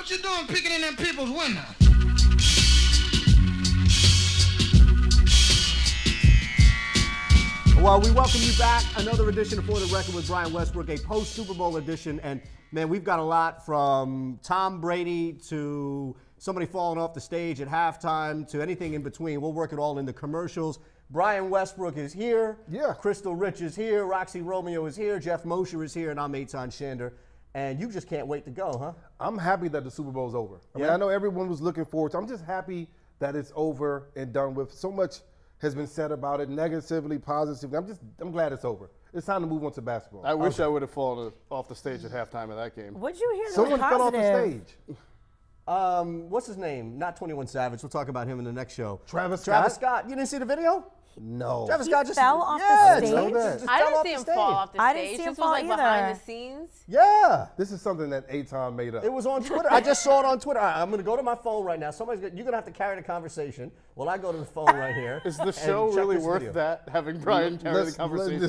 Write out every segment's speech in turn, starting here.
What you doing picking in them people's windows? Well, we welcome you back. Another edition of For the Record with Brian Westbrook, a post-Super Bowl edition. And, man, we've got a lot from Tom Brady to somebody falling off the stage at halftime to anything in between. We'll work it all into commercials. Brian Westbrook is here. Yeah. Krystle Rich is here. Roxy Romeo is here. Jeff Mosher is here. And I'm Eitan Shander. And you just can't wait to go, huh? I'm happy that the Super Bowl's over. I mean, I know everyone was looking forward to it. I'm just happy that it's over and done with. So much has been said about it, negatively, positively. I'm glad it's over. It's time to move on to basketball. I wish I would have fallen off the stage at halftime of that game. What'd you hear? Someone fell off the stage. What's his name? Not 21 Savage. We'll talk about him in the next show. Travis Scott. You didn't see the video? No. Travis Scott just fell off the stage? I didn't see him fall off the stage. I didn't see him fall This was like either. behind the scenes. Yeah. This is something that Eitan made up. It was on Twitter. I just saw it on Twitter. All right, I'm going to go to my phone right now. You're going to have to carry the conversation while I go to the phone right here. Is the show really worth that, having Brian carry the conversation?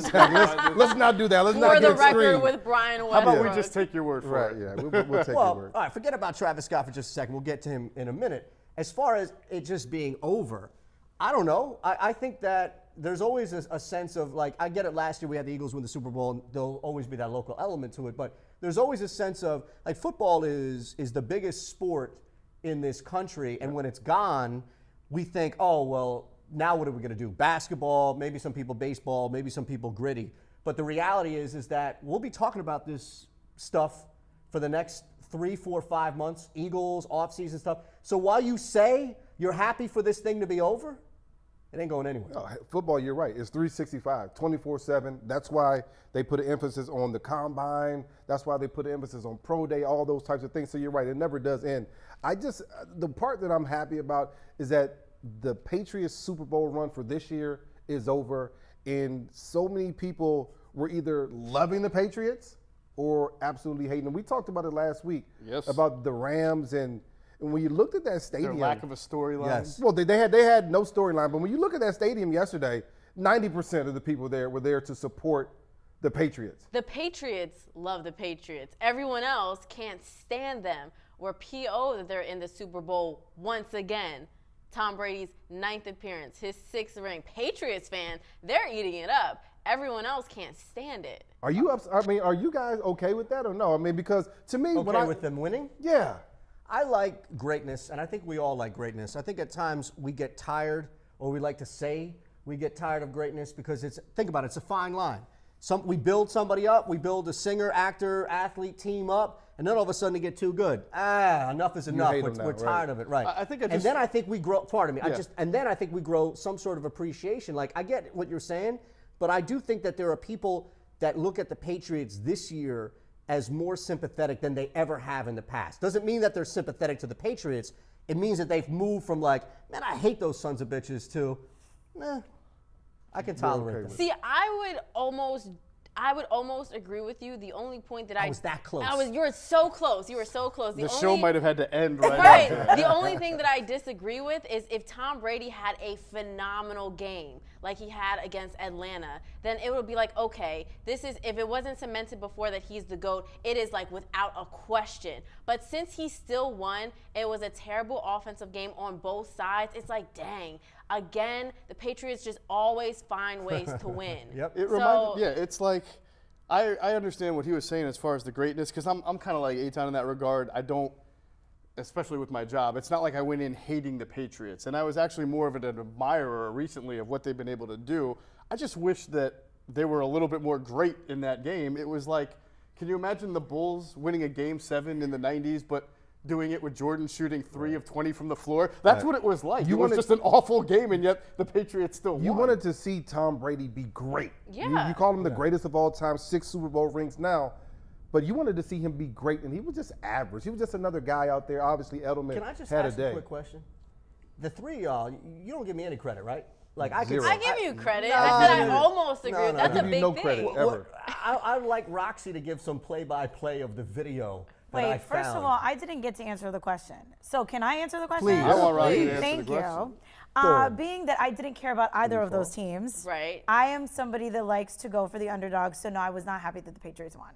Let's not do that. Let's not For get the record extreme. with Brian How Westbrook. about we just take your word for Right, it? yeah, we'll take your Well, word. all right, forget about Travis Scott for just a second. We'll get to him in a minute. As far as it just being over, I don't know. I think that there's always a sense of, like, I get it, last year we had the Eagles win the Super Bowl, and there'll always be that local element to it, but there's always a sense of, like, football is the biggest sport in this country, and when it's gone, we think, oh, well, now what are we going to do? Basketball, maybe some people baseball, maybe some people gritty. But the reality is that we'll be talking about this stuff for the next 3, 4, 5 months, Eagles, off-season stuff. So while you say you're happy for this thing to be over, it ain't going anywhere. No, football, you're right. It's 365, 24/7. That's why they put an emphasis on the combine. That's why they put an emphasis on pro day, all those types of things. So you're right. It never does end. The part that I'm happy about is that the Patriots Super Bowl run for this year is over. And so many people were either loving the Patriots or absolutely hating them. We talked about it last week. Yes. About the Rams and when you looked at that stadium, Their lack of a storyline. Yes. well, they had no storyline, but when you look at that stadium yesterday, 90% of the people there were there to support the Patriots. The Patriots love the Patriots. Everyone else can't stand them. We're PO that they're in the Super Bowl once again. Tom Brady's 9th appearance, his 6th ring. Patriots fan, they're eating it up. Everyone else can't stand it. Are you are you guys okay with that or no? I mean, because to me, Okay with them winning? yeah. I like greatness, and I think we all like greatness. I think at times we get tired, or we like to say we get tired of greatness because think about it, it's a fine line. We build somebody up, we build a singer, actor, athlete team up, and then all of a sudden they get too good. Enough is enough. hate them now, We're tired of it, right? And then I think we grow. Pardon me. Yeah. And then I think we grow some sort of appreciation. Like, I get what you're saying, but I do think that there are people that look at the Patriots this year as more sympathetic than they ever have in the past. Doesn't mean that they're sympathetic to the Patriots. It means that they've moved from, like, man, I hate those sons of bitches, to, I can tolerate them. See, I would almost agree with you. The only point that I was that close. you were so close. You were so close. The show might have had to end right Right. after. The only thing that I disagree with is if Tom Brady had a phenomenal game like he had against Atlanta, then it would be like, okay, if it wasn't cemented before that he's the GOAT, it is like without a question. But since he still won, it was a terrible offensive game on both sides. It's like, dang, again, the Patriots just always find ways to win. Yep. It reminded, it's like, I understand what he was saying as far as the greatness, because I'm kind of like Eitan in that regard. I don't, especially with my job, it's not like I went in hating the Patriots. And I was actually more of an admirer recently of what they've been able to do. I just wish that they were a little bit more great in that game. It was like, can you imagine the Bulls winning a Game 7 in the 90s, but doing it with Jordan shooting 3 of 20 from the floor? That's what it was like. It was just an awful game, and yet the Patriots still won. You wanted to see Tom Brady be great. Yeah. You call him the greatest of all time, 6 Super Bowl rings now. But you wanted to see him be great, and he was just average. He was just another guy out there. Obviously, Edelman Can I just had ask a day. a quick question? The three of y'all, you don't give me any credit, right? Like, I Zero. can. I give you credit. I said I almost agree. no, That's I a give you big no thing. credit ever. I'd like Roxy to give some play-by-play of the video that I Wait, found. first of all, I didn't get to answer the question. So can I answer the question? Please. I want Roxy to answer Thank the question. you. Being that I didn't care about either of those teams, Right. I am somebody that likes to go for the underdog, so no, I was not happy that the Patriots won.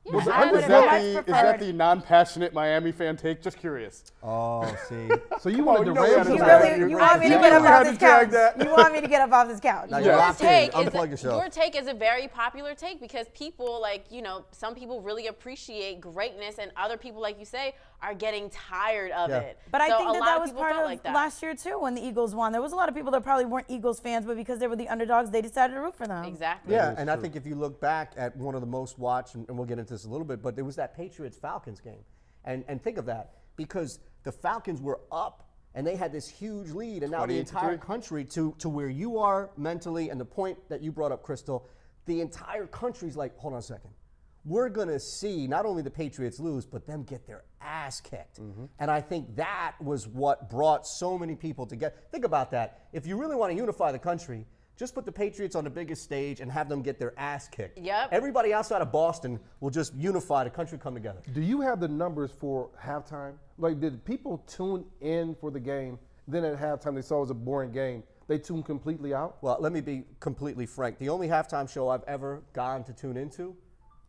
Yeah, Was it- I would is, have that much the, is preferred- that the non-passionate Miami fan take? Just curious. Oh, see. So you wanted you the know we Rams had to a You win. drag. really, you want me to You get know up we off had this to drag couch? that. You want me to get up off this couch? Now Yeah. you're Your locked in. take, Unplug yourself. your take is a very popular take because people, like, you know, some people really appreciate greatness and other people, like you say, are getting tired of Yeah. it. But I So think a that lot that of was people part felt of like that. last year too when the Eagles won. There was a lot of people that probably weren't Eagles fans, but because they were the underdogs, they decided to root for them. Exactly. Yeah, and I think if you look back at one of the most watched, and we'll get into this a little bit, but it was that Patriots-Falcons game. And think of that, because the Falcons were up, and they had this huge lead, and now the 28-3. entire country, to where you are mentally, and the point that you brought up, Krystle, the entire country's like, hold on a second. We're going to see not only the Patriots lose, but them get their ass kicked. And I think that was what brought so many people together. Think about that. If you really want to unify the country, just put the Patriots on the biggest stage and have them get their ass kicked. Yep. Everybody outside of Boston will just unify the country, come together. Do you have the numbers for halftime? Like, did people tune in for the game? Then at halftime, they saw it was a boring game. They tuned completely out? Well, let me be completely frank. The only halftime show I've ever gone to tune into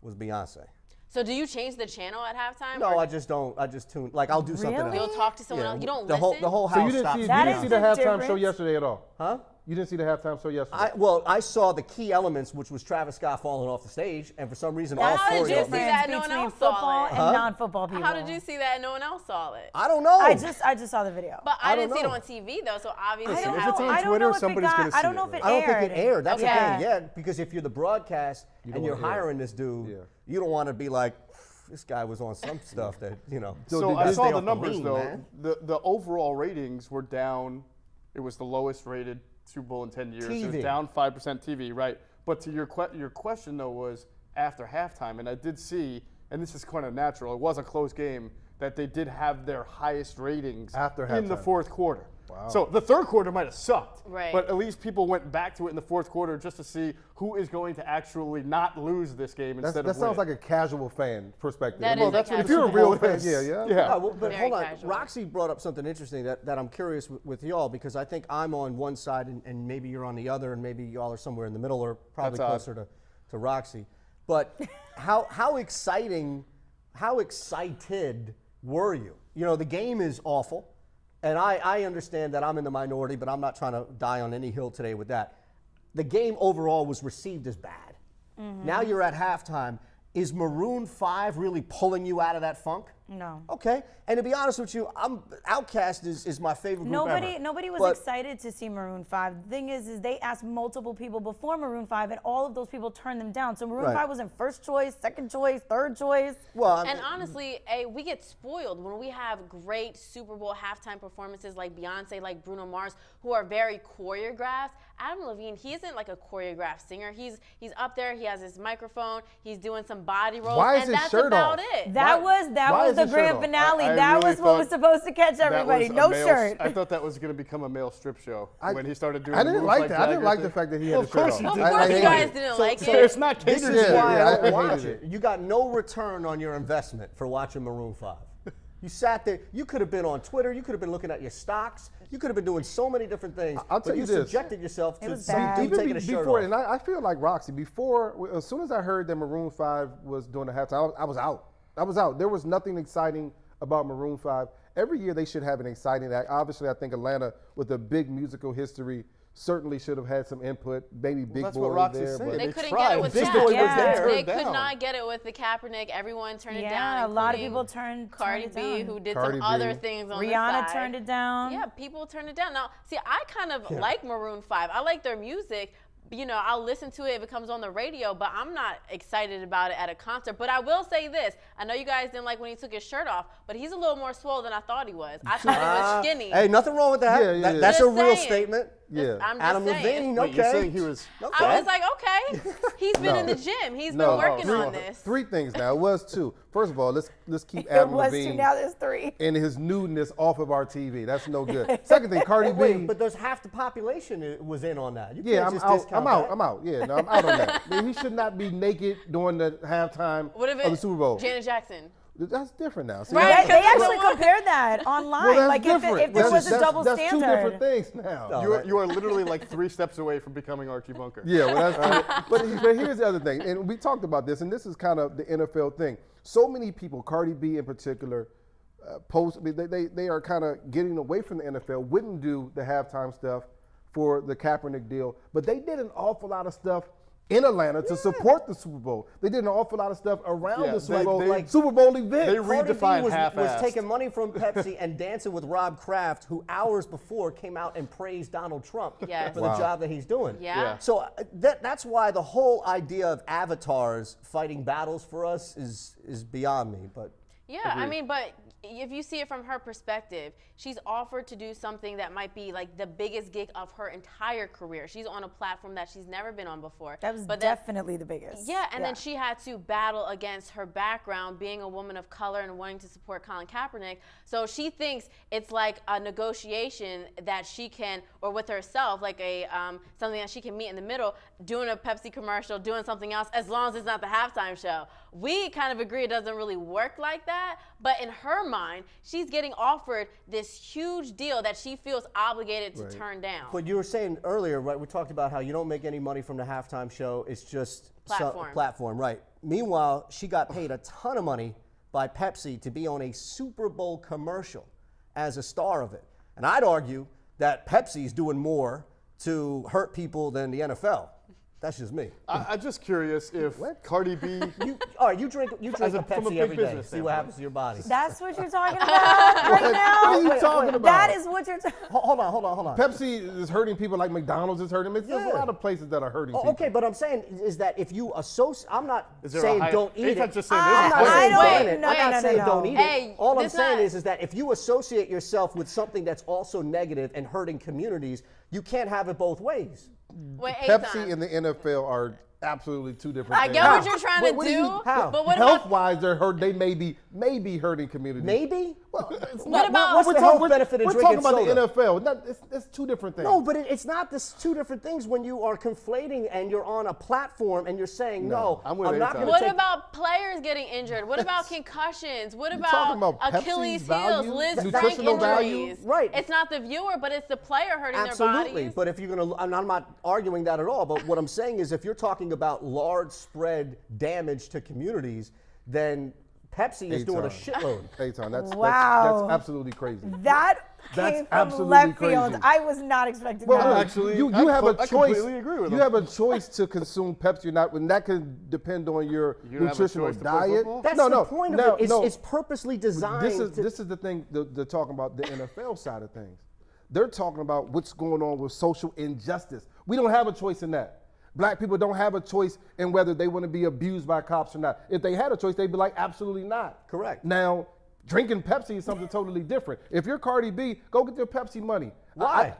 was Beyonce. So do you change the channel at halftime? No, or I just don't. I just tune. Like, I'll do something Really? else. You'll talk to someone Yeah, else. You don't the listen? whole So house you didn't stops. see, you That didn't is see the the halftime show difference. yesterday at all? Huh? You didn't see the halftime show yesterday? Well, I saw the key elements, which was Travis Scott falling off the stage, and for some reason, all How did four you of see them. that? No one Between else saw football it. and non-football people. How did you see that and no one else saw it? I don't know. I just saw the video. But I don't didn't see it know. on TV though, so obviously. I don't if it's know. on I don't Twitter, know if it somebody's got- gonna I see don't know it, if it I don't think aired. it aired. That's Okay. the thing. Yeah, because if you're the broadcast and don't you're wanna hear it. hiring this dude, you don't want to be like, this guy was on some stuff that, you know. So did I they saw stay the off the numbers lean, though. man? The overall ratings were down. It was the lowest rated Super Bowl in 10 years. It TV. was down 5% TV, right? But to your question though was after halftime, and I did see, and this is kind of natural. It was a close game that they did have their highest ratings After in the halftime. fourth quarter. Wow. So the third quarter might have sucked, Right. but at least people went back to it in the fourth quarter just to see who is going to actually not lose this game That instead of sounds win. like a casual fan perspective. That Well, is that's a what if casual you're a fan. real Super Bowl fan, is. Yeah. Yeah, well, but Very hold on. casual. Roxy brought up something interesting that I'm curious with y'all, because I think I'm on one side and maybe you're on the other, and maybe y'all are somewhere in the middle, or probably That's closer to Roxy. But how excited were you? You know, the game is awful, and I understand that I'm in the minority, but I'm not trying to die on any hill today with that. The game overall was received as bad. Now you're at halftime. Is Maroon 5 really pulling you out of that funk? No. Okay, and to be honest with you, Outkast is my favorite group ever. Nobody was But- excited to see Maroon 5. The thing is they asked multiple people before Maroon 5, and all of those people turned them down. So Maroon Right. 5 wasn't first choice, second choice, third choice. Well, And honestly, we get spoiled when we have great Super Bowl halftime performances like Beyonce, like Bruno Mars, who are very choreographed. Adam Levine, he isn't like a choreographed singer. He's up there, he has his microphone, he's doing some body rolls, Why is and his that's shirt about off? it. That Why was is the his shirt grand off? finale. I That really was what was thought supposed to catch That everybody. was a No male- shirt. I thought that was going to become a male strip show when he started doing. I the didn't moves like that. I didn't Jagger like did. the fact that he Well, had of the shirt course off. you Of did. course you hated guys it. didn't like so it. It's not This catered is to you. why Yeah, I I don't watch hated it. You got no return on your investment for watching Maroon 5. You sat there. You could have been on Twitter. You could have been looking at your stocks. You could have been doing so many different things. I'll tell but you this. subjected yourself It to was some bad. dude Even taking a shirt before, off. and I feel like Roxy, as soon as I heard that Maroon 5 was doing the halftime, I was out. I was out. There was nothing exciting about Maroon 5. Every year they should have an exciting act. Obviously, I think Atlanta, with a big musical history, certainly should have had some input. Maybe Big that's Boy what was Roxy's there. saying. but- They They couldn't tried. get it with Big Shaq. Boy was Yeah. there. They Turned could down. not get it with the Kaepernick. Everyone turned it down. Yeah, a lot of including people turned Cardi it B, down. who did Cardi some other B. things on the Rihanna side. turned it down. Yeah, people turned it down. Now, see, I kind of like Maroon 5. I like their music. You know, I'll listen to it if it comes on the radio, but I'm not excited about it at a concert. But I will say this. I know you guys didn't like when he took his shirt off, but he's a little more swole than I thought he was. I thought he was skinny. Hey, nothing wrong with that. Yeah, yeah, yeah. That's a Just real saying. statement. Yeah. I'm just Adam saying. Levine, Wait, okay. you're saying he was? Okay. I was like, okay, he's been in the gym. He's been working on this. Three things now. It was two. First of all, let's keep It Adam was two, Levine now there's three. and his nudeness off of our TV. That's no good. Second thing, Cardi B. Wait, but there's half the population was in on that. You Yeah, can't I'm just out. discount I'm out. that. I'm out. Yeah, no, I'm out on that. I mean, he should not be naked during the halftime What if of the Super Bowl. Janet Jackson? That's different now. See, Right. They actually compared that online. Well, that's like different. if there was a double that's standard. two different things now. You are literally like 3 steps away from becoming Archie Bunker. Yeah, well, that's but here's the other thing, and we talked about this, and this is kind of the NFL thing. So many people, Cardi B in particular, they are kind of getting away from the NFL, wouldn't do the halftime stuff for the Kaepernick deal, but they did an awful lot of stuff in Atlanta to support the Super Bowl. They did an awful lot of stuff around the Super Bowl, like Super Bowl event. They Cardi B redefined was half-assed. taking money from Pepsi and dancing with Rob Kraft, who hours before came out and praised Donald Trump Yes. for the job that he's doing. Yeah. So that's why the whole idea of avatars fighting battles for us is beyond me. But Yeah, I mean, but if you see it from her perspective, she's offered to do something that might be like the biggest gig of her entire career. She's on a platform that she's never been on before. That was but definitely the biggest. Yeah, and then she had to battle against her background, being a woman of color and wanting to support Colin Kaepernick. So she thinks it's like a negotiation that she can, or with herself, like a something that she can meet in the middle, doing a Pepsi commercial, doing something else, as long as it's not the halftime show. We kind of agree it doesn't really work like that, but in her mind, she's getting offered this huge deal that she feels obligated to turn down. But you were saying earlier, right? We talked about how you don't make any money from the halftime show. It's just platform, right? Meanwhile, she got paid a ton of money by Pepsi to be on a Super Bowl commercial as a star of it. And I'd argue that Pepsi's doing more to hurt people than the NFL. That's just me. I'm just curious if Cardi B. All right, you drink a from a Pepsi big every day. business See what happens to your body. That's what you're talking about right now? What are you talking about? That is what you're talking about. Hold on. Pepsi is hurting people like McDonald's is hurting them. There's a lot of places that are hurting people. Okay, but I'm saying is that if you associate, I'm not there a saying high- don't eat Ethan's it. just saying I'm there's not a high- saying ban Wait, it. no, I'm no, not saying don't eat Hey, it. All I'm this saying not- is that if you associate yourself with something that's also negative and hurting communities, you can't have it both ways. Wait, Pepsi Eitan. and the NFL are absolutely two different I things. get what you're trying to What do, How? but what about Health-wise, they're hurt. They may be hurting communities. Maybe? Well, it's What not- about- What's the health benefit of we're drinking talking about soda? the NFL. It's two different things. No, but it's not this two different things when you are conflating and you're on a platform and you're saying, no, I'm with not Eitan. going to What take... about players getting injured? What about concussions? What You're talking about about Pepsi's Achilles value, heels, Liz Frank nutritional value? injuries? Right. It's not the viewer, but it's the player hurting Absolutely, their bodies. but if you're going to, and I'm not arguing that at all, but what I'm saying is if you're talking about large spread damage to communities, then Pepsi is doing a shitload. Eitan, Wow. that's absolutely crazy. That That's came from absolutely left field. crazy. I was not expecting Well, that. actually- you I have a I choice. completely agree with you him. have a choice to consume Pepsi or not, and that can depend on your You don't have a nutritional choice to play diet. football? That's no, the no, point no, of it. no. It's purposely designed. This is the thing. They're talking about the NFL side of things. They're talking about what's going on with social injustice. We don't have a choice in that. Black people don't have a choice in whether they want to be abused by cops or not. If they had a choice, they'd be like, absolutely not. Correct. Now, drinking Pepsi is something totally different. If you're Cardi B, go get your Pepsi money. Why?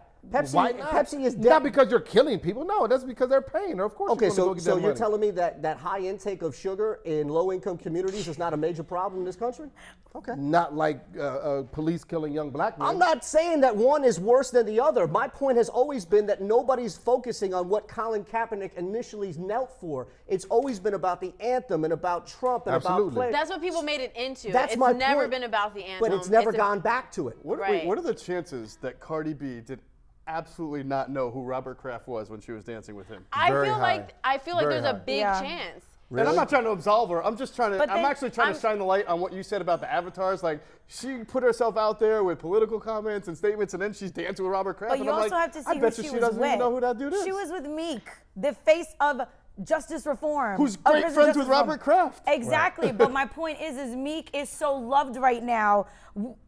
Why not? Pepsi is not because you're killing people. No, that's because they're paying. Of course, Okay, you're going to go so get you're that money. telling me that high intake of sugar in low-income communities is not a major problem in this country? Okay. Not like police killing young black men. I'm not saying that one is worse than the other. My point has always been that nobody's focusing on what Colin Kaepernick initially knelt for. It's always been about the anthem and about Trump and about Absolutely. players. That's what people made it into. That's it's my never point. been about the anthem. But it's never a- gone back to it. Wait, Right. what are the chances that Cardi B did absolutely not know who Robert Kraft was when she was dancing with him? Very high. I feel like Very there's a high. big Yeah. chance. And I'm not trying to absolve her. I'm just trying to. But I'm then- actually trying to shine the light on what you said about the avatars. Like she put herself out there with political comments and statements, and then she's dancing with Robert Kraft. But and you I'm also like, have to see I who bet she you was doesn't with. even know who that dude is. She was with Meek, the face of justice reform. Who's of great prison friends justice with reform. Robert Kraft. Exactly. But my point is Meek is so loved right now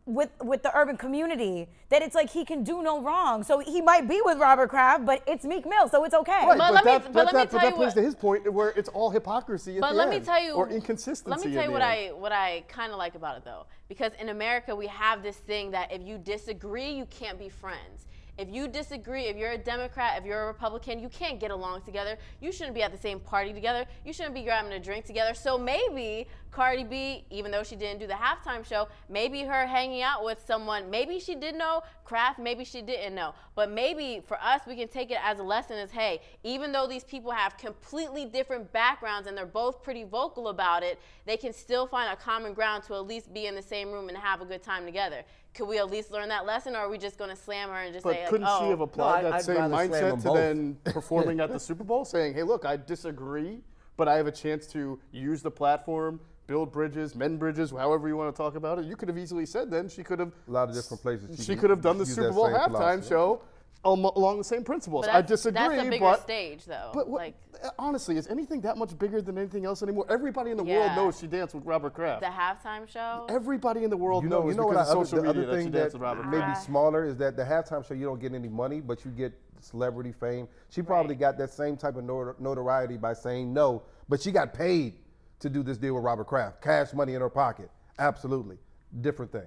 with the urban community that it's like he can do no wrong. So he might be with Robert Kraft, but it's Meek Mill, so it's okay. Right, But but let me tell that you plays what- to his point where it's all hypocrisy. At But the let me end, tell you, or inconsistency. Let me tell you in the what end. I kind of like about it though, because in America we have this thing that if you disagree, you can't be friends. If you disagree, if you're a Democrat, if you're a Republican, you can't get along together. You shouldn't be at the same party together. You shouldn't be grabbing a drink together. So maybe Cardi B, even though she didn't do the halftime show, maybe her hanging out with someone, maybe she did know Kraft, maybe she didn't know. But maybe for us, we can take it as a lesson as, hey, even though these people have completely different backgrounds and they're both pretty vocal about it, they can still find a common ground to at least be in the same room and have a good time together. Could we at least learn that lesson, or are we just going to slam her and just say, couldn't like, she have applied No, that I'd same rather slam mindset them to both. then performing at the Super Bowl, saying, hey, look, I disagree, but I have a chance to use the platform, build bridges, mend bridges, however you want to talk about it. You could have easily said then she could have A lot of different places. she could have done the use Super that Bowl same halftime philosophy. show along the same principles. but I that's, disagree, that's a bigger but stage, though. but what, like, honestly, is anything that much bigger than anything else anymore? Everybody in the world Yeah. knows she danced with Robert Kraft. the halftime show. Everybody in the world You know knows what? because of social The media other that she thing danced that with Robert may Kraft. be smaller is that the halftime show you don't get any money, but you get celebrity fame. She probably got that same type of notoriety by saying no, but she got paid to do this deal with Robert Kraft. Cash money in her pocket. Absolutely. Different thing.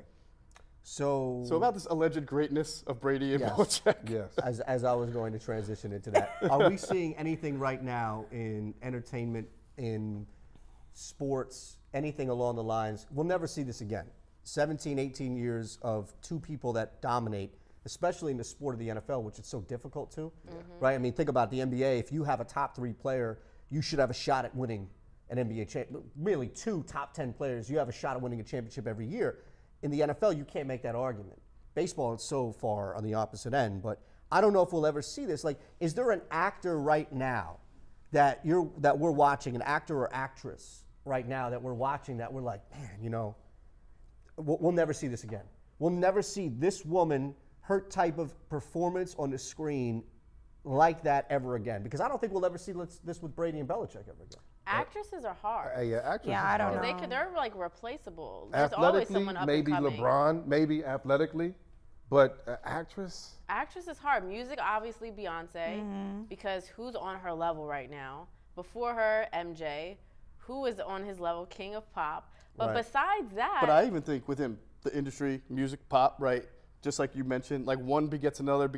So So about this alleged greatness of Brady and Yes. Belichick. Yes. as I was going to transition into that, are we seeing anything right now in entertainment, in sports, anything along the lines? We'll never see this again. 17, 18 years of two people that dominate, especially in the sport of the NFL, which is so difficult to, right? I mean, think about the NBA. If you have a top 3 player, you should have a shot at winning an NBA championship. Really, 2 top 10 players, you have a shot at winning a championship every year. In the NFL, you can't make that argument. Baseball is so far on the opposite end, but I don't know if we'll ever see this. Like, is there an actor right now that we're watching, an actor or actress right now that we're watching that we're like, man, you know, we'll never see this again. We'll never see this woman, her type of performance on the screen like that ever again. Because I don't think we'll ever see this with Brady and Belichick ever again. Actresses are hard. Yeah, actresses Yeah, I don't are. know. They're like replaceable. There's always Athletically, someone up maybe and coming. LeBron, maybe athletically, but actress. Actress is hard. Music, obviously Beyonce, because who's on her level right now? Before her, MJ. Who is on his level? King of Pop. But Right. besides that, But I even think within the industry, music, pop, right, just like you mentioned, like one begets another.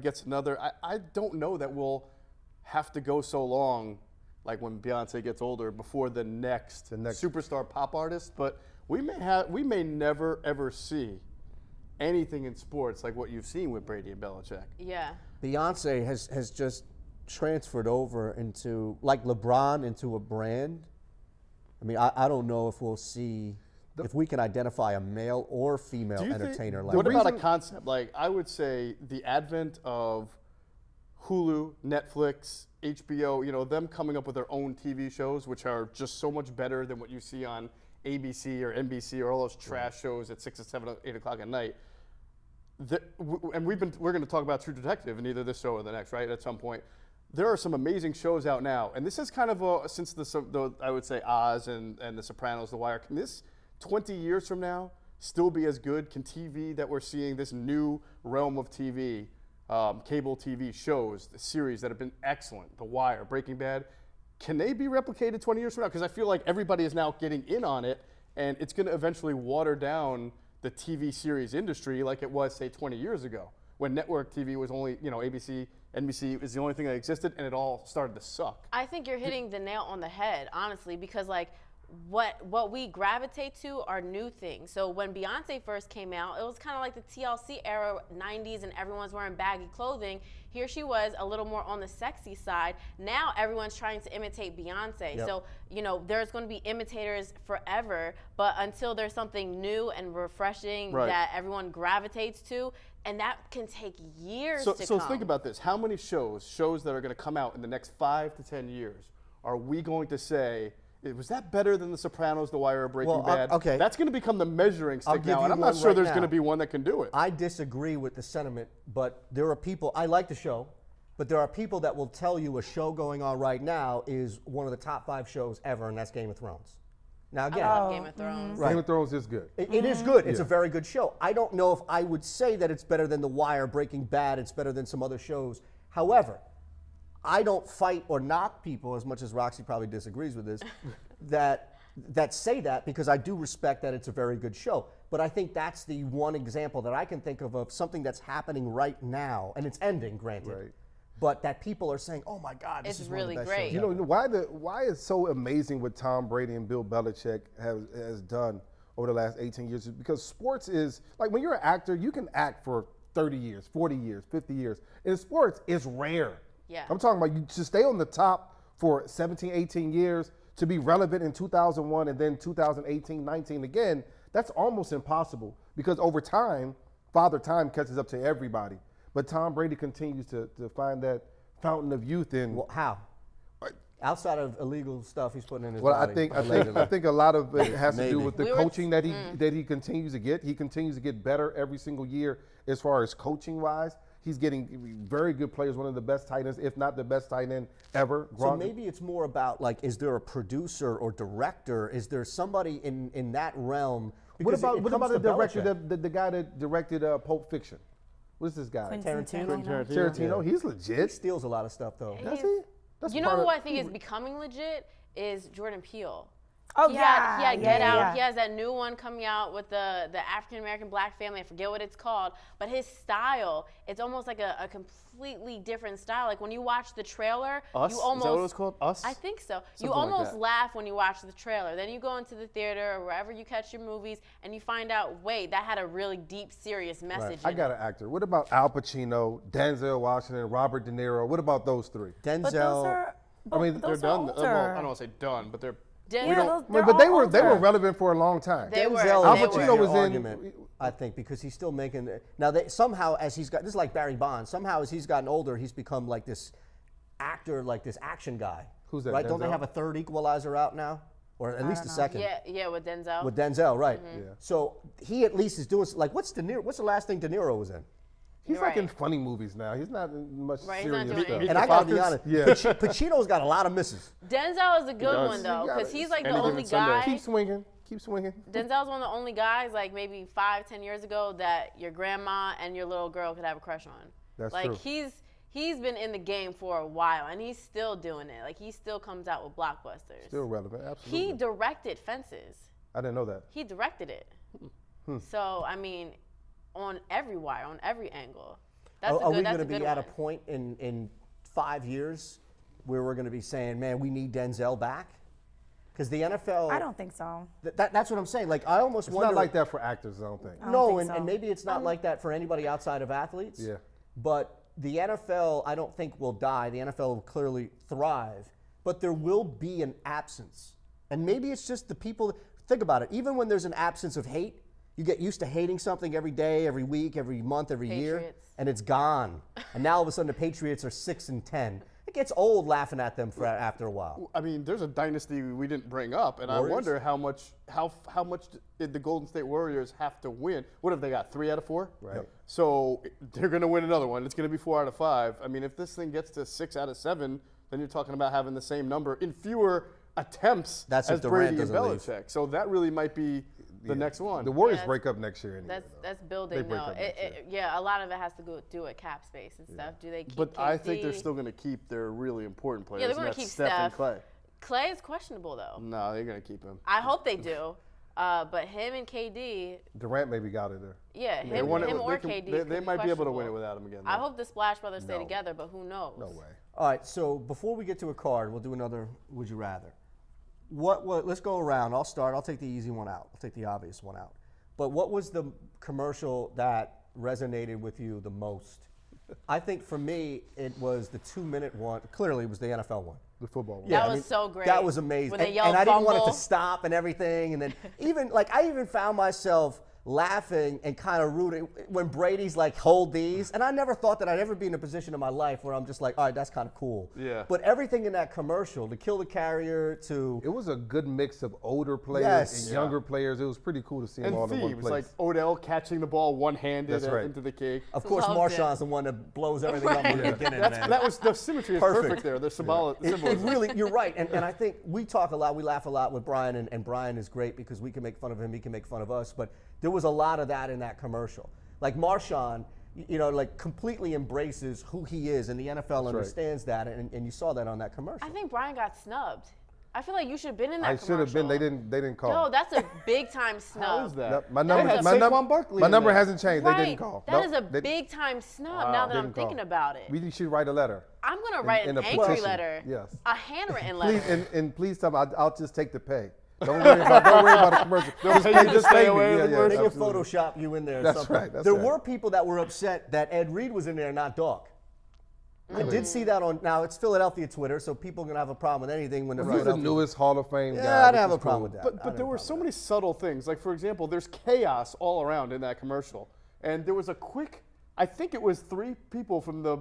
I don't know that we'll have to go so long, like when Beyonce gets older, before the next superstar pop artist. But we may never ever see anything in sports like what you've seen with Brady and Belichick. yeah. Beyonce has just transferred over into, like LeBron, into a brand. I mean, I don't know if we'll see, if we can identify a male or female Do you think- entertainer like What that. about a concept? Like, I would say the advent of Hulu, Netflix, HBO, you know, them coming up with their own TV shows, which are just so much better than what you see on ABC or NBC or all those trash shows at 6 or 7 or 8 o'clock at night. And we're going to talk about True Detective in either this show or the next, right? At some point, there are some amazing shows out now, and this is kind of since the I would say Oz and The Sopranos, The Wire. Can this 20 years from now still be as good? Can TV that we're seeing, this new realm of TV, cable TV shows, the series that have been excellent, The Wire, Breaking Bad, can they be replicated 20 years from now? Because I feel like everybody is now getting in on it, and it's going to eventually water down the TV series industry like it was, say, 20 years ago, when network TV was only, you know, ABC, NBC is the only thing that existed, and it all started to suck. I think you're hitting the nail on the head, honestly, because like what we gravitate to are new things. So when Beyonce first came out, it was kind of like the TLC era, 90s, and everyone's wearing baggy clothing. Here she was, a little more on the sexy side. Now everyone's trying to imitate Beyonce. Yep. So, you know, there's going to be imitators forever, but until there's something new and refreshing Right. that everyone gravitates to, and that can take years to So come. think about this. How many shows that are going to come out in the next 5 to 10 years are we going to say, was that better than The Sopranos, The Wire, or Breaking Well, Bad? okay. That's going to become the measuring I'll stick give now, you and I'm not one sure right there's now. going to be one that can do it. I disagree with the sentiment, but there are people, I like the show, but there are people that will tell you a show going on right now is one of the top 5 shows ever, and that's Game of Thrones. Now, I again, love Game of Thrones. Game of Thrones is good. it is good. It's a very good show. I don't know if I would say that it's better than The Wire, Breaking Bad, it's better than some other shows. However, I don't fight or knock people, as much as Roxy probably disagrees with this, that say that, because I do respect that it's a very good show. But I think that's the one example that I can think of something that's happening right now, and it's ending, granted. Right. but that people are saying, oh my God, this It's is really one of the best great. shows You know ever. why it's so amazing what Tom Brady and Bill Belichick has done over the last 18 years is because sports is like when you're an actor, you can act for 30 years, 40 years, 50 years. In sports, it's rare. Yeah. I'm talking about you to stay on the top for 17, 18 years, to be relevant in 2001 and then 2018, 19 again. That's almost impossible because over time, Father Time catches up to everybody. But Tom Brady continues to find that fountain of youth in. Well, how? Outside of illegal stuff he's putting in his Well, body. I think a lot of it has to do Maybe. with the coaching that he continues to get. He continues to get better every single year as far as coaching wise. He's getting very good players, one of the best tight ends, if not the best tight end ever. So maybe it's more about like, is there a producer or director? Is there somebody in that realm? What Because about it what comes about the to director, Belichick. the guy that directed Pulp Fiction? What's this guy? Quentin Tarantino? Tarantino. He's He legit. steals a lot of stuff though. Does he? That's You know part who of- I think is becoming legit is Jordan Peele. Oh, he yeah. had Yeah, Get Out. yeah. He has that new one coming out with the African American black family. I forget what it's called, but his style, it's almost like a completely different style. Like when you watch the trailer, Us? you Is almost that what it was called? Us? I think so. Something You like almost that. laugh when you watch the trailer. Then you go into the theater or wherever you catch your movies, and you find out, wait, that had a really deep, serious message. I in got it. an actor. What about Al Pacino, Denzel Washington, Robert De Niro? What about those three? Denzel. But those are. I mean, those They're are done. older. Well, I don't want to say done, but they're. Denzel- But they were older. relevant for a long time. They were. Denzel Al They is were. Pacino your was in- argument, I think, because he's still making. Now, somehow, as he's got, this is like Barry Bonds. Somehow, as he's gotten older, he's become like this actor, like this action guy. Who's that, Right? Don't they Denzel? have a third Equalizer out now, or at least a second? Yeah, with Denzel. With Denzel, right? Mm-hmm. Yeah. So he at least is doing like what's De Niro? What's the last thing De Niro was in? He's You're like in right. funny movies now. He's not in much Right, he's not serious doing stuff. anything. And I gotta be Fockers? honest, Yeah. Pacino's got a lot of misses. Denzel is a good does. one though, You got because it. he's like the Any only Given Sunday. guy. Keep swinging. Keep swinging. Denzel's one of the only guys, like maybe 5-10 years ago, that your grandma and your little girl could have a crush on. That's like true. he's been in the game for a while, and he's still doing it. Like he still comes out with blockbusters. Still relevant. Absolutely. He directed Fences. I didn't know that. He directed it. So I mean, on every wire, on every angle. That's Are a we good. going That's to a be good at one. a point in 5 years where we're going to be saying, man, we need Denzel back? Because the NFL. I don't think so. That's what I'm saying. Like I almost It's wonder. not like that for actors, I don't think. I don't No, think and, so. and maybe it's not like that for anybody outside of athletes. Yeah. But the NFL, I don't think will die. The NFL will clearly thrive. But there will be an absence. And maybe it's just the people. Think about it. Even when there's an absence of hate, you get used to hating something every day, every week, every month, every year, Patriots. and it's gone. And now all of a sudden the Patriots are 6-10. It gets old laughing at them after a while. I mean, there's a dynasty we didn't bring up, and Warriors? I wonder how much did the Golden State Warriors have to win? What have they got? 3 out of 4? Right. Yep. So they're going to win another one. It's going to be 4 out of 5. I mean, if this thing gets to 6 out of 7, then you're talking about having the same number in fewer attempts That's if as Durant Brady and doesn't leave. Belichick. So that really might be the next one. The Warriors Yeah, break up next year anyway. That's They building break though. up next year. Yeah, a lot of it has to do with cap space and stuff. Do they keep But I think they're KD? still going to keep their really important players. Yeah, they're and gonna that's keep Steph and Steph. Clay. Clay is questionable though. No, they're going to keep him. I hope they do. But him and KD, Durant maybe got it there. yeah, They him, won it- him they or can- KD. They could might be able to win it questionable. without him again. I though. hope the Splash Brothers stay No. together, but who knows? No way. All right, so before we get to a card, we'll do another Would You Rather. What? Let's go around. I'll start. I'll take the easy one out. I'll take the obvious one out. But what was the commercial that resonated with you the most? I think for me, it was the 2-minute one. Clearly, it was the NFL one. The football one. That I was mean, so great. That was amazing. When they and yelled I didn't want it fumble. to stop and everything. And then I even found myself laughing and kind of rooting when Brady's like, hold these. And I never thought that I'd ever be in a position in my life where I'm just like, all right, that's kind of cool. Yeah. But everything in that commercial, to kill the carrier, to It was a good mix of older players Yes. and younger players. It was pretty cool to see them And all in one themes place. like Odell catching the ball one-handed That's right. into the cake. of course, Loved it. Marshawn's the one that blows everything up in the beginning, man. That was the symmetry is Perfect. perfect there. The It symbolism. really, you're right. And I think we talk a lot, we laugh a lot with Brian, and Brian is great because we can make fun of him, he can make fun of us. But there was a lot of that in that commercial. Like Marshawn, like completely embraces who he is, and the NFL understands that, and you saw that on that commercial. I think Brian got snubbed. I feel like you should have been in that I commercial. should have been. They didn't call. Yo, that's a big time snub. How is that? No, my That number, is my, a num- Saquon Barkley my in number there. hasn't changed. Right. They didn't call. That Nope, is a they big time snub now that I'm didn't call. thinking about it. We should write a letter. I'm gonna write in an a angry petition. letter. Yes. A handwritten letter. Please, and please tell me, I'll just take the pay. Don't worry about the commercial. Just stay pay away me. with the They can absolutely. Photoshop you in there or That's something. right, that's there right. were people that were upset that Ed Reed was in there, not Dog. I did see that on, now it's Philadelphia Twitter, so people are going to have a problem with anything when they're He's the Philadelphia. newest Hall of Fame guy. Yeah, I which don't have is a problem cool. with that. I But don't have there a were problem so with many subtle things. Like, for example, there's chaos all around in that commercial. And there was a quick, I think it was 3 people from the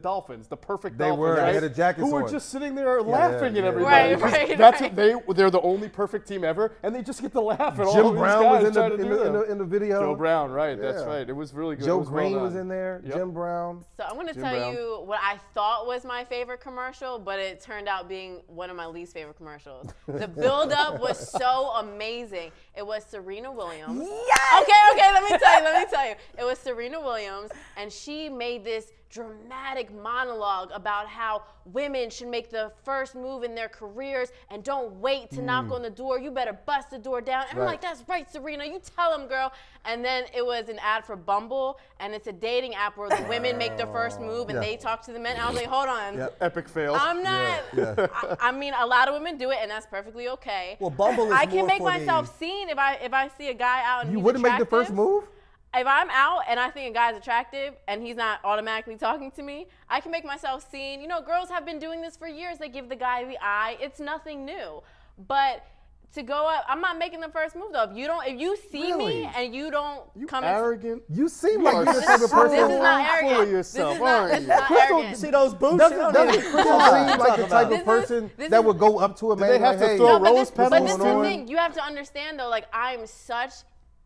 Dolphins, the perfect They Dolphins. were, they right? had the jackets who were on. just sitting there laughing at yeah. everybody. Right, That's right. They're the only perfect team ever, and they just get to laugh at all Jim of these Brown guys was trying to do them. in the video. Joe Brown, right? That's Yeah. right. It was really good. It Joe was well Green done. was in there. Yep. Jim Brown. So I'm gonna Jim tell Brown. you what I thought was my favorite commercial, but it turned out being one of my least favorite commercials. The build-up was so amazing. It was Serena Williams. Yes! Okay, let me tell you. It was Serena Williams, and she made this dramatic monologue about how women should make the first move in their careers and don't wait to knock on the door. You better bust the door down. And I'm Right. like, that's right, Serena. You tell them, girl. And then it was an ad for Bumble, and it's a dating app where the women make the first move and Yeah. they talk to the men. I was like, hold on. Yep. Epic fail. I'm not. Yeah. I mean, a lot of women do it, and that's perfectly okay. Well, Bumble is I can more make for myself the- seen if I see a guy out and You he's wouldn't make the first attractive. move? If I'm out and I think a guy's attractive and he's not automatically talking to me, I can make myself seen. You know, girls have been doing this for years. They give the guy the eye. It's nothing new. But to go up, I'm not making the first move though. If you see Really? me and you don't You come arrogant. You seem like are you're the type of so person. This is not arrogant. full of yourself, This is not, aren't this is you? not Krystle, arrogant. See those boots? Doesn't You don't Krystle need- seem like the type This of person this that is- would go up to a man they like, have to hey, throw No, but rose this, petals but this is the on? thing. You have to understand though, like I'm such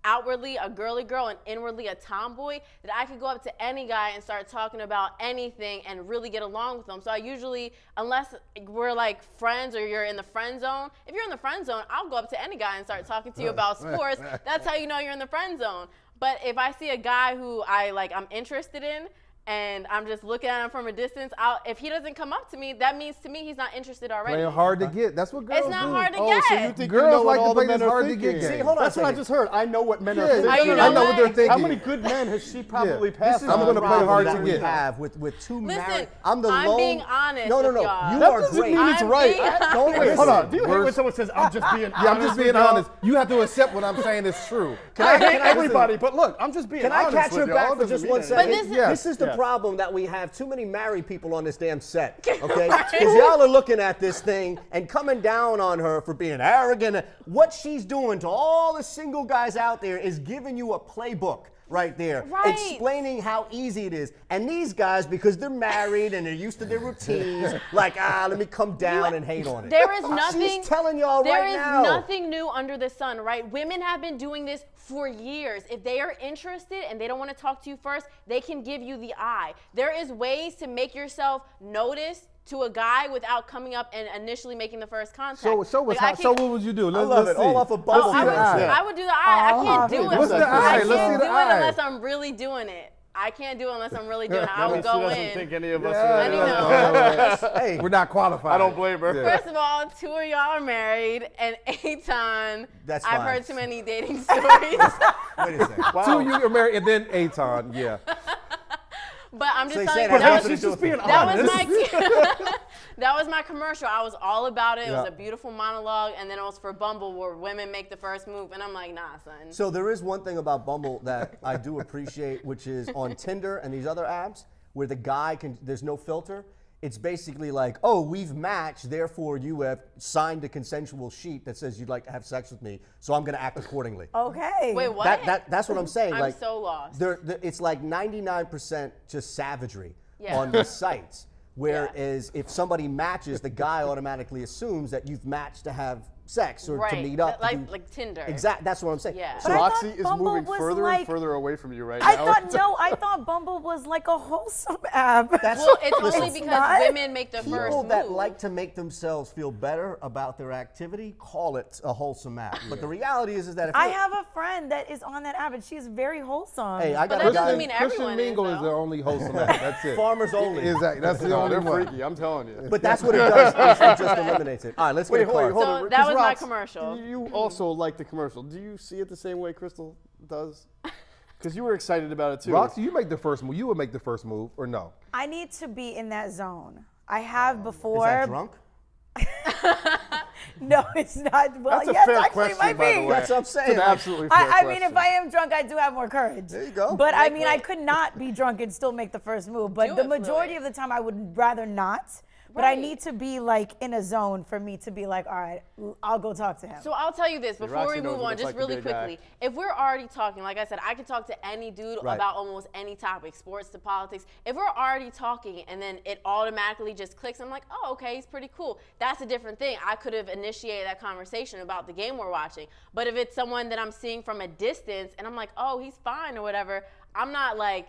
outwardly a girly girl and inwardly a tomboy that I could go up to any guy and start talking about anything and really get along with them. So I usually, unless we're like friends or you're in the friend zone, if you're in the friend zone, I'll go up to any guy and start talking to you about sports. That's how you know you're in the friend zone. But if I see a guy who I'm interested in, and I'm just looking at him from a distance, if he doesn't come up to me, that means to me he's not interested already. Playing hard to get. That's what girls It's not do. hard to Oh, get. so you think Girls you know like what to all play the men this are hard to thinking? get game. See, hold on a That's what I second. just heard. I know what men are Yeah, thinking. you know I know what? what they're thinking. How many good men has she probably passed This is I'm on? gonna the play problem hard that to we get. have with two Listen, married. I'm the I'm lone. being honest No, with y'all. You That are doesn't great. mean it's I'm right. being Don't honest. Hold on. Do you hate Worst- when someone says, I'm just being honest? Yeah, I'm just being with y'all"? honest. You have to accept what I'm saying is true. I hate everybody, but look, I'm just being Can I honest catch with your y'all. back It for doesn't just mean one anything. second? this- Yes. This is the Yes. problem that we have too many married people on this damn set, okay? Because y'all are looking at this thing and coming down on her for being arrogant. What she's doing to all the single guys out there is giving you a playbook right there, Right. explaining how easy it is. And these guys, because they're married and they're used to their routines, like, let me come down and hate on it. There is nothing. She's telling y'all there right is now. nothing new under the sun, right? Women have been doing this for years. If they are interested and they don't want to talk to you first, they can give you the eye. There is ways to make yourself noticed to a guy without coming up and initially making the first contact. So Like, what would you do? I Let's, love let's it. see. All off a Oh, Bumble. I, would, eye. I would do the eye. I can't do it. What's the I eye? can't Let's see the do eye. it unless I'm really doing it. I can't do it unless I'm really doing it. I That would means she go doesn't in. think any of us I are. know. Hey, We're not qualified. I don't blame her. Yeah. First of all, 2 of y'all are married, and Eitan, That's I've fine. heard too many dating stories. wait a second. Two of you are married, and then Aton. Yeah. But I'm just So telling you're you, saying that that was, She's just being that was honest. my that was my commercial. I was all about it. It was Yeah. a beautiful monologue, and then it was for Bumble where women make the first move, and I'm like, nah, son. So there is one thing about Bumble that I do appreciate, which is on Tinder and these other apps where the guy there's no filter. It's basically like, oh, we've matched, therefore you have signed a consensual sheet that says you'd like to have sex with me, so I'm going to act accordingly. Okay. Wait, what? That's what I'm saying. I'm like, so lost. It's like 99% just savagery Yeah. on the sites. Whereas if somebody matches, the guy automatically assumes that you've matched to have sex or to Right. meet up. to Like- do- like Tinder. Exactly. That's what I'm saying. Yeah. So But I Roxy thought is Bumble moving was further like- and further away from you right I now. thought Bumble was like a wholesome app. That's Well, it's listen, only because not. women make the first people move. that like to make themselves feel better about their activity call it a wholesome app. But the reality is that if I you're- have a friend that is on that app, and she's very wholesome. hey, I But got that a guy. doesn't mean Christian everyone is, Mingle is the though. only wholesome app. That's it. Farmers only. Exactly. That's the No, only they're one. freaky. I'm telling you. But that's what it does. It just eliminates it. All right, let's get a card. So that 'cause was my Rox, commercial. You also like the commercial. Do you see it the same way Krystle does? Because you were excited about it too. Roxy, you make the first move. You would make the first move, or no? I need to be in that zone. I have before. Is that drunk? No, it's not. Well, That's a yes, fair actually, question, it might by the be. way. That's what I'm saying. It's an absolutely fair I question. mean, if I am drunk, I do have more courage. There you go. But I mean, I could not be drunk and still make the first move. But Do the it, majority Fluid. of the time, I would rather not. But I Right. need to be like in a zone for me to be like, all right, I'll go talk to him. So I'll tell you this before Roxy we knows move what on, it's just like to really be a guy. quickly. If we're already talking, like I said, I can talk to any dude Right. about almost any topic, sports to politics. If we're already talking and then it automatically just clicks, I'm like, oh, okay, he's pretty cool. That's a different thing. I could have initiated that conversation about the game we're watching. But if it's someone that I'm seeing from a distance and I'm like, oh, he's fine or whatever, I'm not like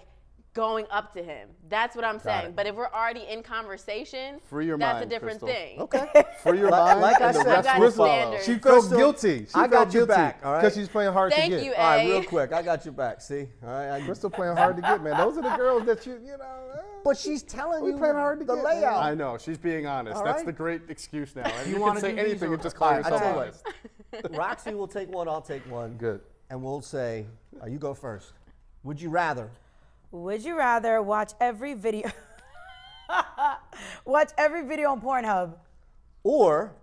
going up to him. That's what I'm saying. it. But if we're already in conversation, Free your that's mind, a different Krystle. thing. Okay. For your Like- mind, like I and the said, rest I will got follow. standards. She felt Krystle, guilty. She I got felt your guilty back, all right? because she's playing hard Thank to get. you, All right, A. real quick. I got your back. See? All right. Krystle playing hard to get, man. Those are the girls that you know. But she's telling We you playing hard to the get, man. layout. I know, she's being honest. All That's right. the great excuse now. And you wanna can say do anything these and just call All right, I yourself tell you honest. what. Roxy will take one. I'll take one. Good. And we'll say, you go first. Would you rather? Would you rather watch every video? Watch every video on Pornhub. Or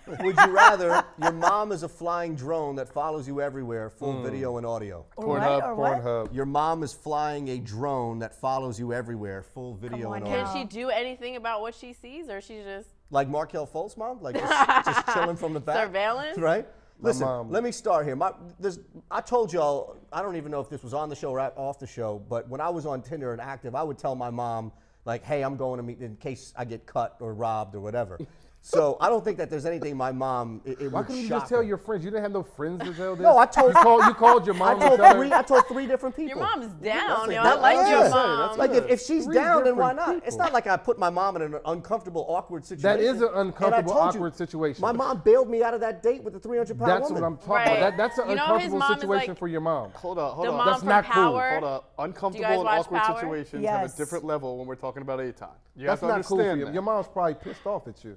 would you rather your mom is a flying drone that follows you everywhere, full video and audio? Or what? Or what? Pornhub. Your mom is flying a drone that follows you everywhere, full video on and now. audio. Can she do anything about what she sees, or she's just Like Markel Fultz mom? Like just chilling from the back? surveillance? Right? Listen, mom- let me start here. I told y'all, I don't even know if this was on the show or off the show, but when I was on Tinder and active, I would tell my mom, like, hey, I'm going to meet in case I get cut or robbed or whatever. So I don't think that there's anything my mom, it Why would couldn't you shock just tell her. your friends? You didn't have no friends to tell this? No, I told- You called your mom I to tell told her? 3 different people. Your mom's down, Listen, yo. I that- like your yeah. mom. That's Like good. if she's 3 down, then why different not? It's people. not like I put my mom in an uncomfortable, awkward situation. That is an And I uncomfortable, told you, awkward situation. My mom bailed me out of that date with the 300-pound That's woman. what I'm talking Right. about. That's an You know his uncomfortable mom is situation like- for your mom. Hold up, hold The up. mom That's from not cool. Power. Hold up. guys Uncomfortable and watch awkward Power? situations Yes. have a different level when we're talking about Aton. You That's have to not cool for understand you. that. Your mom's probably pissed off at you.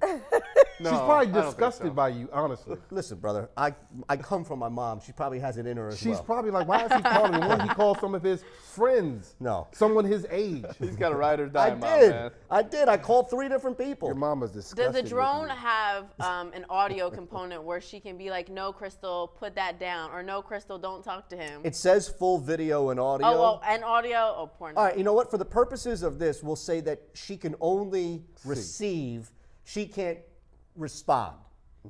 No, She's I probably don't think disgusted so. by you, honestly. Listen, brother, I come from my mom. She probably has it in her as She's well. probably like, why is he calling me? Why don't he call some of his friends? No. Someone his age. He's got a ride or die I mom, did. man. I did. I called 3 different people. Your mom is disgusted. Does the with drone you. have an audio component where she can be like, no, Krystle, put that down, or no, Krystle, don't talk to him? It says full video and audio. Oh, well, and audio? Oh, porn. All right, you know what? For the purposes of this, we'll say that she can only receive. She can't respond.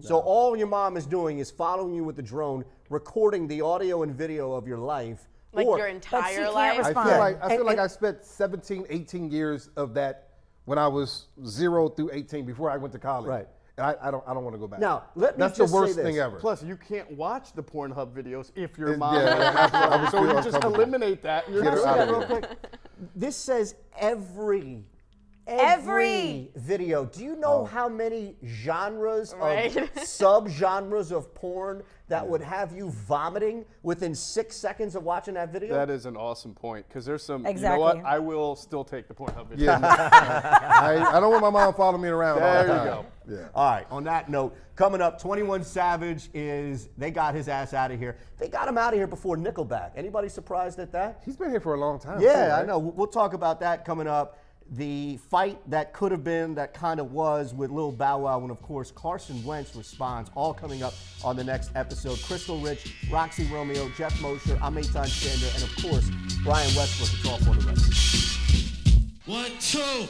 So all your mom is doing is following you with the drone, recording the audio and video of your life. Like or, your she entire can't life? respond. I feel like And- I spent 17, 18 years of that when I was 0 through 18 before I went to college. Right. And I don't want to go back. Now, let me That's just the worst say this. thing ever. Plus, you can't watch the Pornhub videos if your And- mom. yeah, I would so feel you just uncomfortable. eliminate that. You're Get her good. out of real here. quick. This says every Every. video. Do you know how many genres Right. of sub-genres of porn that would have you vomiting within 6 seconds of watching that video? That is an awesome point because there's some. Exactly. You know what? I will still take the Pornhub video. Yeah, I don't want my mom following me around all There the you time. go. Yeah. All right, on that note, coming up, 21 Savage they got his ass out of here. They got him out of here before Nickelback. Anybody surprised at that? He's been here for a long time. Yeah, too, right? I know. We'll talk about that coming up. The fight that could have been, that kind of was with Lil Bow Wow, and of course Carson Wentz responds, all coming up on the next episode. Krystle Rich, Roxy Romeo, Jeff Mosher, I'm Eitan Shander, and of course, Brian Westbrook. It's all for the rest. 1, 2.